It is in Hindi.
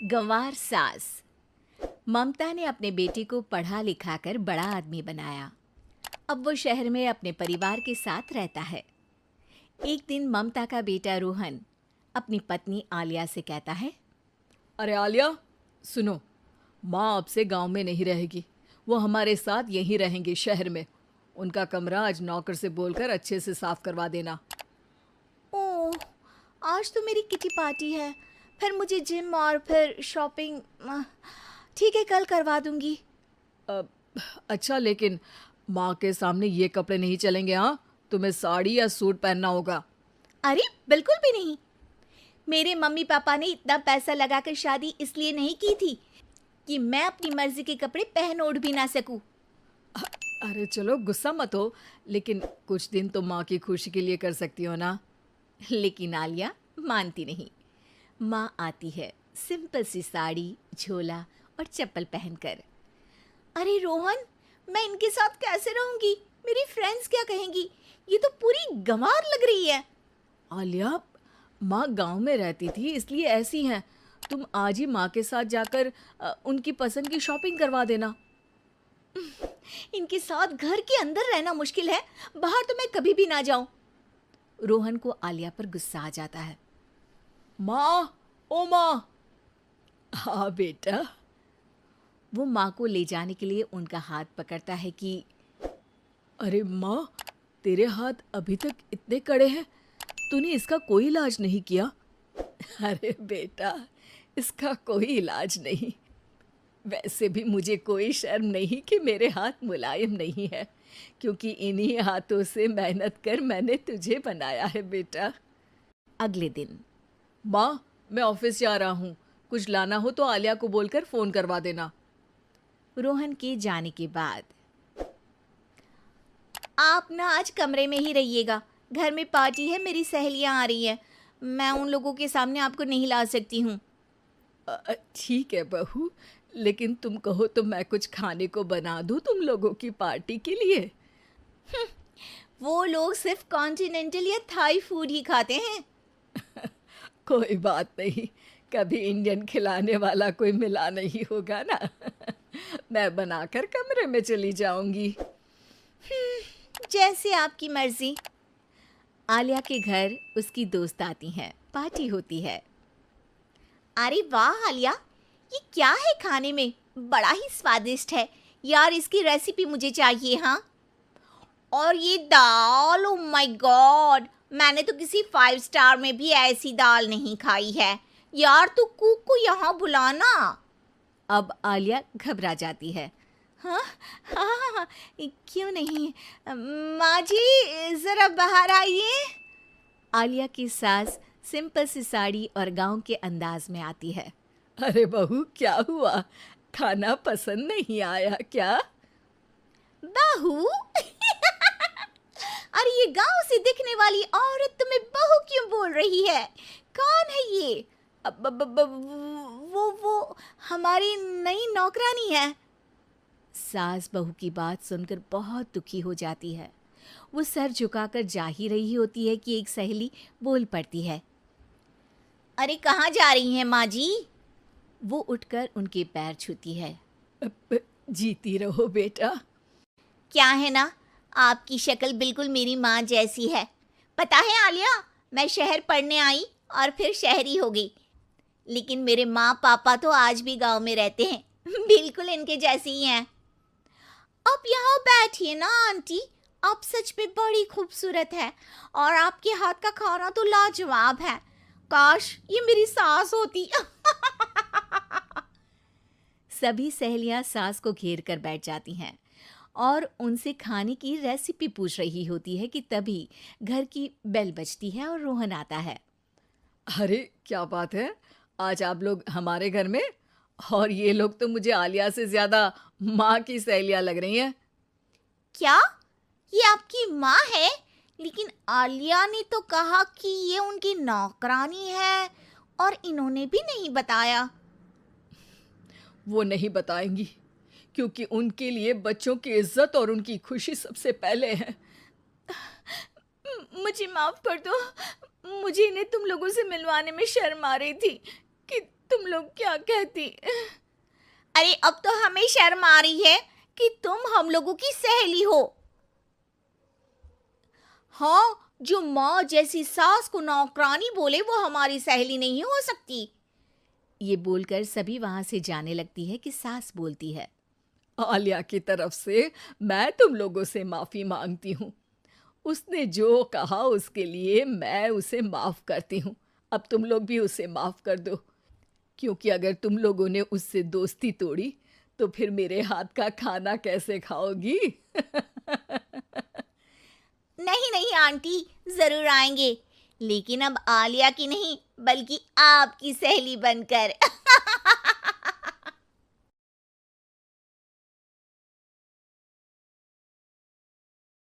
गंवार सास। ममता ने अपने बेटे को पढ़ा लिखाकर बड़ा आदमी बनाया। अब वो शहर में अपने परिवार के साथ रहता है। एक दिन ममता का बेटा रोहन अपनी पत्नी आलिया से कहता है, अरे आलिया, सुनो, माँ अब से गांव में नहीं रहेगी। वो हमारे साथ यहीं रहेंगे शहर में। उनका कमरा आज नौकर से बोलकर अच्छे से साफ करवा देना। ओह, आज तो मेरी किटी पार्टी है, फिर मुझे जिम और फिर शॉपिंग। ठीक है, कल करवा दूंगी। अ, अच्छा, लेकिन माँ के सामने ये कपड़े नहीं चलेंगे। हाँ, तुम्हें साड़ी या सूट पहनना होगा। अरे बिल्कुल भी नहीं। मेरे मम्मी पापा ने इतना पैसा लगाकर शादी इसलिए नहीं की थी कि मैं अपनी मर्जी के कपड़े पहन ओढ़ भी ना सकूं। अरे चलो, गुस्सा मत हो, लेकिन कुछ दिन तो माँ की खुशी के लिए कर सकती हो ना। लेकिन आलिया मानती नहीं। माँ आती है सिंपल सी साड़ी, झोला और चप्पल पहनकर। अरे रोहन, मैं इनके साथ कैसे रहूंगी? मेरी फ्रेंड्स क्या कहेंगी? ये तो पूरी गंवार लग रही है। आलिया, माँ गांव में रहती थी इसलिए ऐसी हैं। तुम आज ही माँ के साथ जाकर उनकी पसंद की शॉपिंग करवा देना। इनके साथ घर के अंदर रहना मुश्किल है, बाहर तो मैं कभी भी ना जाऊं। रोहन को आलिया पर गुस्सा आ जाता है। माँ, ओ माँ। हाँ बेटा। वो माँ को ले जाने के लिए उनका हाथ पकड़ता है कि अरे माँ, तेरे हाथ अभी तक इतने कड़े हैं, तूने इसका कोई इलाज नहीं किया? अरे बेटा, इसका कोई इलाज नहीं। वैसे भी मुझे कोई शर्म नहीं कि मेरे हाथ मुलायम नहीं है, क्योंकि इन्हीं हाथों से मेहनत कर मैंने तुझे बनाया है बेटा। अगले दिन। माँ, मैं ऑफिस जा रहा हूँ। कुछ लाना हो तो आलिया को बोलकर फ़ोन करवा देना। रोहन के जाने के बाद, आप ना आज कमरे में ही रहिएगा, घर में पार्टी है, मेरी सहेलियां आ रही हैं, मैं उन लोगों के सामने आपको नहीं ला सकती हूँ। ठीक है बहू, लेकिन तुम कहो तो मैं कुछ खाने को बना दूँ तुम लोगों की पार्टी के लिए। वो लोग सिर्फ कॉन्टिनेंटल या थाई फूड ही खाते हैं। कोई बात नहीं, कभी इंडियन खिलाने वाला कोई मिला नहीं होगा ना। मैं बनाकर कमरे में चली जाऊंगी। जैसे आपकी मर्जी। आलिया के घर उसकी दोस्त आती हैं, पार्टी होती है। अरे वाह आलिया, ये क्या है खाने में? बड़ा ही स्वादिष्ट है यार, इसकी रेसिपी मुझे चाहिए। हाँ, और ये दाल, ओ माय गॉड, मैंने तो किसी 5 स्टार में भी ऐसी दाल नहीं खाई है यार। तू कुक को यहाँ बुलाना। अब आलिया घबरा जाती है। हाँ हाँ हाँ हाँ, क्यों नहीं। माँ जी ज़रा बाहर आइए। आलिया की सास सिंपल सी साड़ी और गांव के अंदाज में आती है। अरे बहू, क्या हुआ? खाना पसंद नहीं आया क्या? बहू? अरे ये गांव से दिखने वाली औरत तुम्हें बहू क्यों बोल रही है? कौन है ये? वो हमारी नई नौकरानी है। सास बहू की बात सुनकर बहुत दुखी हो जाती है। वो सर झुकाकर जा ही रही होती है कि एक सहेली बोल पड़ती है। अरे कहाँ जा रही हैं माँ जी? वो उठकर उनके पैर छूती है। जीती रहो बेटा। क्या है ना, आपकी शक्ल बिल्कुल मेरी माँ जैसी है। पता है आलिया, मैं शहर पढ़ने आई और फिर शहरी हो गई, लेकिन मेरे माँ पापा तो आज भी गांव में रहते हैं, बिल्कुल इनके जैसे ही हैं। आप यहाँ बैठिए ना आंटी, आप सच में बड़ी खूबसूरत है और आपके हाथ का खाना तो लाजवाब है। काश ये मेरी सास होती। सभी सहेलियां सास को घेर कर बैठ जाती हैं और उनसे खाने की रेसिपी पूछ रही होती है कि तभी घर की बेल बजती है और रोहन आता है। अरे क्या बात है, आज आप लोग हमारे घर में? और ये लोग तो मुझे आलिया से ज़्यादा माँ की सहेलियाँ लग रही हैं। क्या ये आपकी माँ है? लेकिन आलिया ने तो कहा कि ये उनकी नौकरानी है और इन्होंने भी नहीं बताया। वो नहीं बताएंगी, क्योंकि उनके लिए बच्चों की इज्जत और उनकी खुशी सबसे पहले है। मुझे माफ कर दो, मुझे इन्हें तुम लोगों से मिलवाने में शर्म आ रही थी। कि तुम लोग क्या कहती। अरे अब तो हमें शर्म आ रही है कि तुम हम लोगों की सहेली हो। हाँ, जो माँ जैसी सास को नौकरानी बोले वो हमारी सहेली नहीं हो सकती। ये बोलकर सभी वहां से जाने लगती है कि सास बोलती है, आलिया की तरफ से मैं तुम लोगों से माफ़ी मांगती हूँ। उसने जो कहा उसके लिए मैं उसे माफ़ करती हूँ। अब तुम लोग भी उसे माफ़ कर दो, क्योंकि अगर तुम लोगों ने उससे दोस्ती तोड़ी तो फिर मेरे हाथ का खाना कैसे खाओगी? नहीं नहीं आंटी, जरूर आएंगे, लेकिन अब आलिया की नहीं बल्कि आपकी सहेली बनकर।